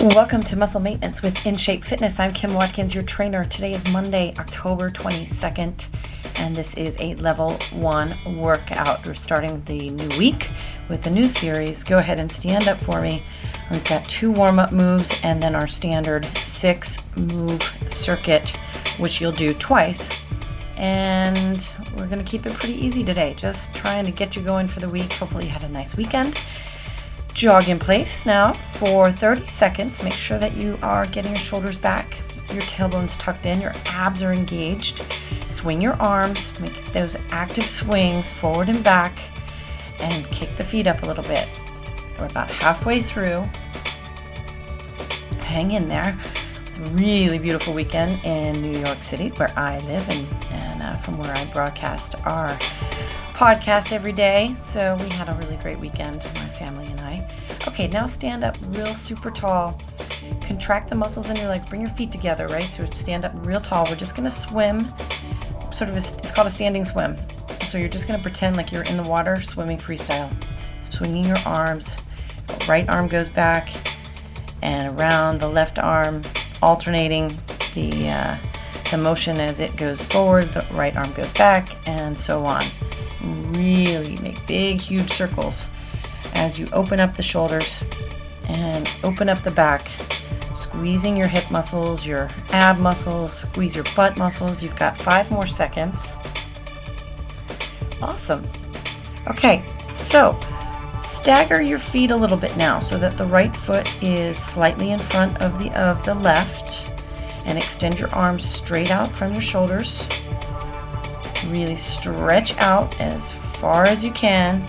Welcome to Muscle Maintenance with In Shape Fitness. I'm Kim Watkins, your trainer. Today is Monday, October 22nd, and this is a level 1 workout. We're starting the new week with a new series. Go ahead and stand up for me. We've got 2 warm-up moves and then our standard 6-move circuit, which you'll do twice. And we're going to keep it pretty easy today, just trying to get you going for the week. Hopefully you had a nice weekend. Jog in place now for 30 seconds. Make sure that you are getting your shoulders back, your tailbones tucked in, your abs are engaged. Swing your arms, make those active swings forward and back, and kick the feet up a little bit. We're about halfway through. Hang in there. It's a really beautiful weekend in New York City, where I live, and from where I broadcast our podcast every day. So we had a really great weekend, my family and I. Okay, now stand up real super tall. Contract the muscles in your legs. Bring your feet together, right? So stand up real tall. We're just going to swim. It's called a standing swim. So you're just going to pretend like you're in the water swimming freestyle. Swinging your arms. The right arm goes back and around the left arm, alternating the motion as it goes forward. The right arm goes back, and so on. Really make big, huge circles as you open up the shoulders and open up the back, squeezing your hip muscles, your ab muscles, squeeze your butt muscles. You've got 5 more seconds. Awesome. Okay, so stagger your feet a little bit now so that the right foot is slightly in front of the left, and extend your arms straight out from your shoulders. Really stretch out as far as you can,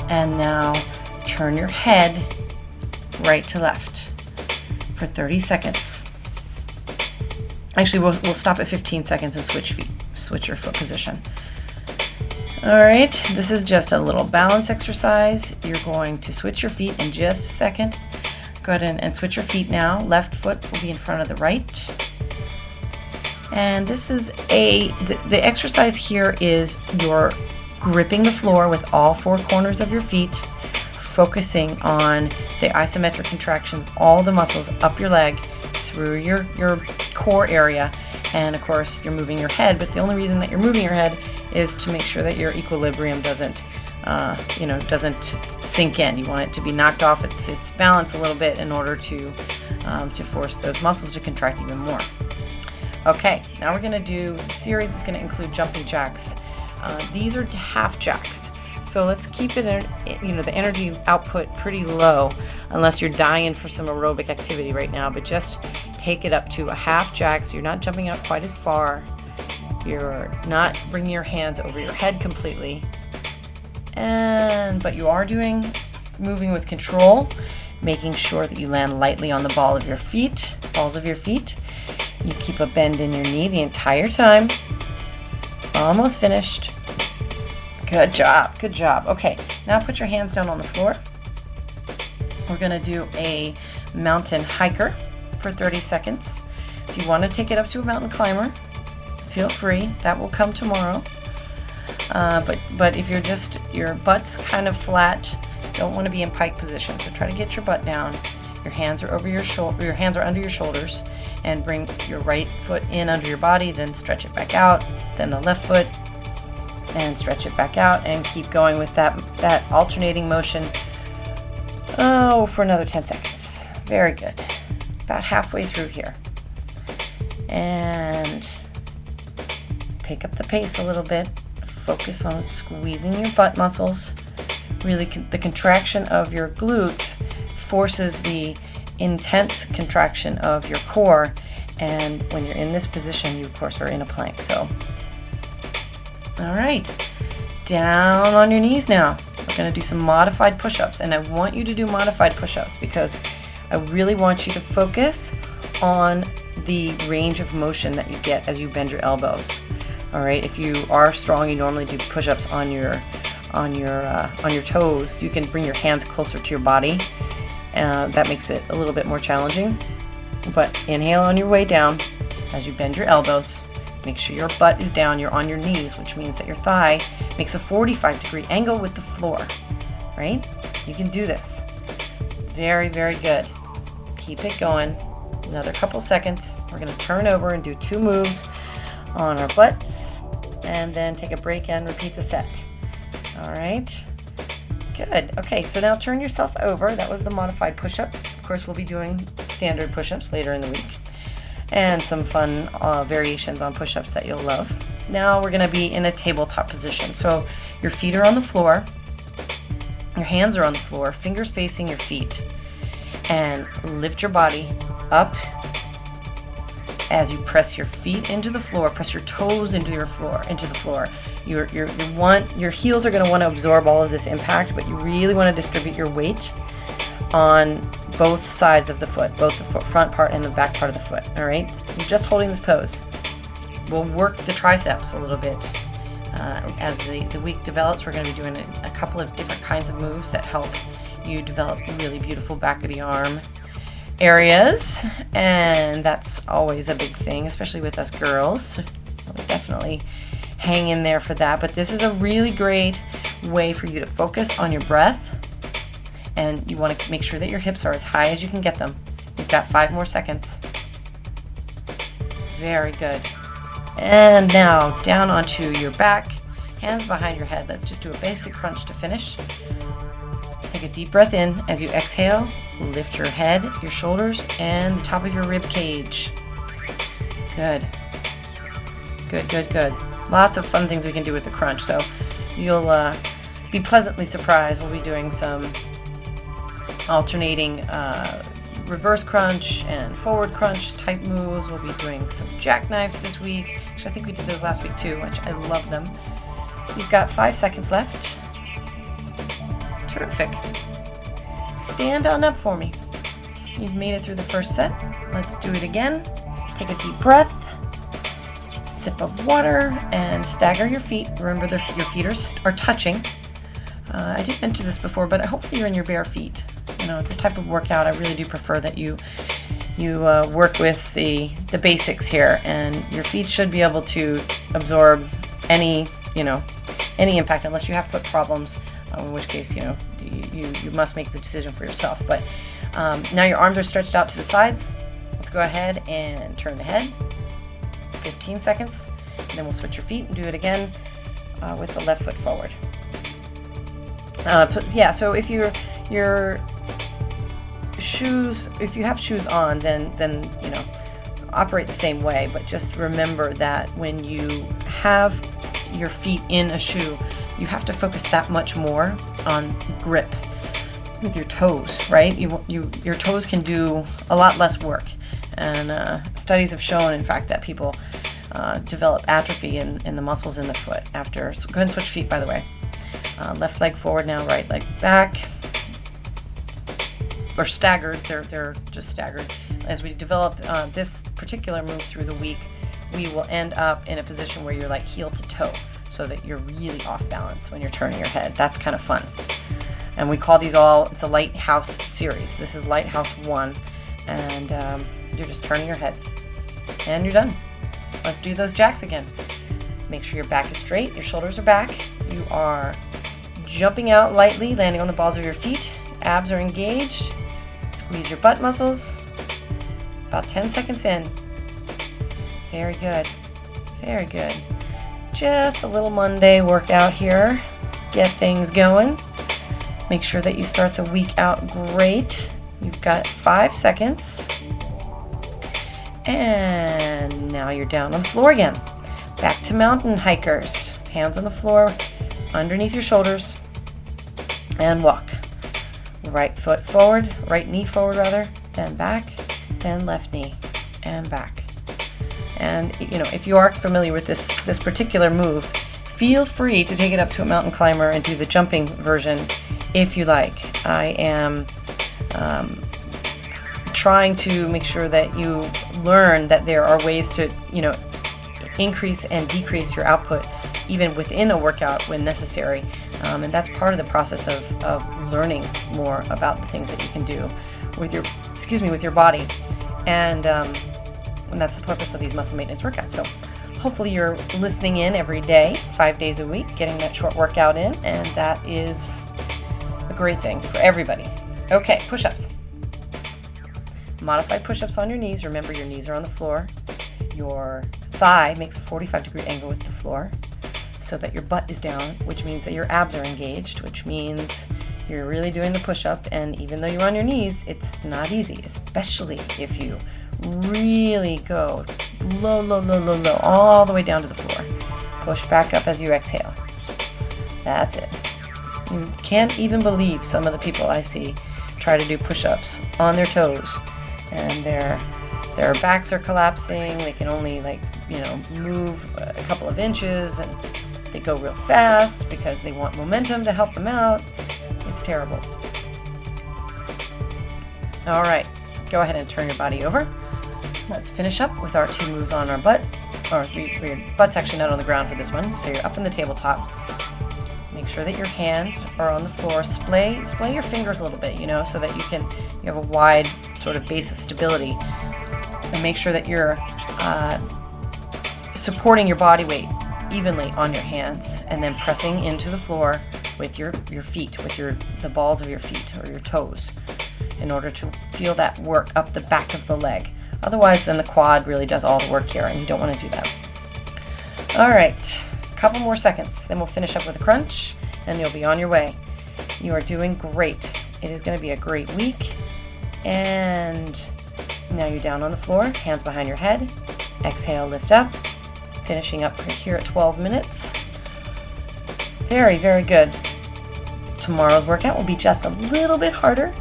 and now turn your head right to left for 30 seconds. Actually, we'll stop at 15 seconds and switch your foot position. Alright, this is just a little balance exercise. You're going to switch your feet in just a second. Go ahead and switch your feet now. Left foot will be in front of the right. And this is the exercise here is you're gripping the floor with all 4 corners of your feet, focusing on the isometric contractions, all the muscles up your leg through your core area. And of course, you're moving your head, but the only reason that you're moving your head is to make sure that your equilibrium doesn't sink in. You want it to be knocked off its balance a little bit in order to force those muscles to contract even more. Okay, now we're going to do, the series is going to include jumping jacks. These are half jacks. So let's keep it, the energy output pretty low, unless you're dying for some aerobic activity right now, but just take it up to a half jack so you're not jumping out quite as far. You're not bringing your hands over your head completely. But you are moving with control, making sure that you land lightly on the balls of your feet. You keep a bend in your knee the entire time. Almost finished. Good job, good job. Okay, now put your hands down on the floor. We're going to do a mountain hiker for 30 seconds. If you want to take it up to a mountain climber, feel free. That will come tomorrow. But if your butt's kind of flat, don't want to be in pike position. So try to get your butt down. Your hands are over your hands are under your shoulders, and bring your right foot in under your body, then stretch it back out, then the left foot, and stretch it back out, and keep going with that alternating motion. For another 10 seconds. Very good. About halfway through here. And pick up the pace a little bit. Focus on squeezing your butt muscles. Really, the contraction of your glutes forces the intense contraction of your core, and when you're in this position, you of course are in a plank. So, all right, down on your knees now. We're going to do some modified push-ups, and I want you to do modified push-ups because I really want you to focus on the range of motion that you get as you bend your elbows. All right, if you are strong, you normally do push-ups on your toes. You can bring your hands closer to your body. That makes it a little bit more challenging. But inhale on your way down as you bend your elbows. Make sure your butt is down, you're on your knees, which means that your thigh makes a 45-degree angle with the floor, right? You can do this. Very, very good. Keep it going. Another couple seconds. We're going to turn over and do 2 moves on our butts, and then take a break and repeat the set. All right. Good. Okay, so now turn yourself over. That was the modified push-up. Of course, we'll be doing standard push-ups later in the week, and some fun variations on push-ups that you'll love. Now we're going to be in a tabletop position. So your feet are on the floor, your hands are on the floor, fingers facing your feet, and lift your body up as you press your feet into the floor, press your toes into the floor. Your heels are going to want to absorb all of this impact, but you really want to distribute your weight on both sides of the foot, both the front part and the back part of the foot. All right, you're just holding this pose. We'll work the triceps a little bit as the week develops. We're going to be doing a couple of different kinds of moves that help you develop really beautiful back of the arm areas, and that's always a big thing, especially with us girls. We'll definitely hang in there for that, but this is a really great way for you to focus on your breath, and you want to make sure that your hips are as high as you can get them. You've got 5 more seconds. Very good. And now down onto your back, hands behind your head. Let's just do a basic crunch to finish. Take a deep breath in. As you exhale, lift your head, your shoulders, and the top of your rib cage. Good. Good, good, good. Lots of fun things we can do with the crunch, so you'll be pleasantly surprised. We'll be doing some alternating reverse crunch and forward crunch type moves. We'll be doing some jackknives this week. Actually, I think we did those last week too, which I love them. You've got 5 seconds left. Terrific. Stand on up for me. You've made it through the first set. Let's do it again. Take a deep breath, sip of water, and stagger your feet. Remember, your feet are touching. I did mention this before, but hopefully you're in your bare feet. You know, this type of workout, I really do prefer that you work with the basics here, and your feet should be able to absorb any impact, unless you have foot problems, in which case, you must make the decision for yourself. But now your arms are stretched out to the sides. Let's go ahead and turn the head. 15 seconds, and then we'll switch your feet and do it again with the left foot forward. So if your shoes, if you have shoes on, then operate the same way, but just remember that when you have your feet in a shoe, you have to focus that much more on grip with your toes, right? Your toes can do a lot less work, and studies have shown, in fact, that people develop atrophy in the muscles in the foot after. So go ahead and switch feet, by the way. Left leg forward now, right leg back. Or staggered, they're just staggered. As we develop this particular move through the week, we will end up in a position where you're like heel to toe, so that you're really off balance when you're turning your head. That's kind of fun. And we call these it's a Lighthouse series. This is Lighthouse 1, and you're just turning your head. And you're done. Let's do those jacks again. Make sure your back is straight, your shoulders are back. You are jumping out lightly, landing on the balls of your feet. Abs are engaged. Squeeze your butt muscles. About 10 seconds in. Very good. Very good. Just a little Monday workout here. Get things going. Make sure that you start the week out great. You've got 5 seconds. And now you're down on the floor again. Back to mountain hikers. Hands on the floor, underneath your shoulders, and walk. Right foot forward, right knee forward rather, then back, then left knee, and back. And if you are familiar with this particular move, feel free to take it up to a mountain climber and do the jumping version if you like. I am trying to make sure that you learn that there are ways to increase and decrease your output even within a workout when necessary, and that's part of the process of learning more about the things that you can do with your body, and that's the purpose of these muscle maintenance workouts. So hopefully you're listening in every day, 5 days a week, getting that short workout in, and that is a great thing for everybody. Okay, push-ups. modified push-ups on your knees. Remember, your knees are on the floor. Your thigh makes a 45-degree angle with the floor so that your butt is down, which means that your abs are engaged, which means you're really doing the push-up. And even though you're on your knees, it's not easy, especially if you really go low, low, low, low, low, all the way down to the floor. Push back up as you exhale. That's it. You can't even believe some of the people I see try to do push-ups on their toes, and their backs are collapsing. They can only move a couple of inches, and they go real fast because they want momentum to help them out. It's terrible. All right, go ahead and turn your body over. Let's finish up with our 2 moves on our butt. Or your butt's actually not on the ground for this one, so you're up in the tabletop. Make sure that your hands are on the floor. Splay your fingers a little bit, so that you have a wide sort of base of stability. And make sure that you're supporting your body weight evenly on your hands, and then pressing into the floor with your feet, with the balls of your feet or your toes, in order to feel that work up the back of the leg. Otherwise, then the quad really does all the work here, and you don't want to do that. All right, a couple more seconds, then we'll finish up with a crunch, and you'll be on your way. You are doing great. It is going to be a great week. And now you're down on the floor, hands behind your head. Exhale, lift up. Finishing up here at 12 minutes. Very, very good. Tomorrow's workout will be just a little bit harder.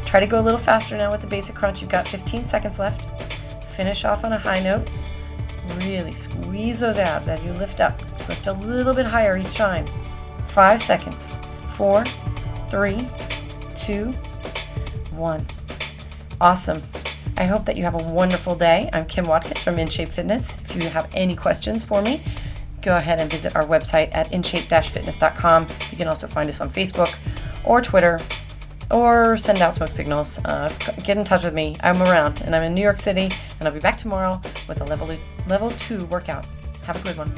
Try to go a little faster now with the basic crunch. You've got 15 seconds left. Finish off on a high note. Really squeeze those abs as you lift up. Lift a little bit higher each time. 5 seconds. 4, 3, 2, 1. Awesome. I hope that you have a wonderful day. I'm Kim Watkins from InShape Fitness. If you have any questions for me, go ahead and visit our website at inshape-fitness.com. You can also find us on Facebook or Twitter, or send out smoke signals. Get in touch with me. I'm around, and I'm in New York City, and I'll be back tomorrow with a level 2 workout. Have a good one.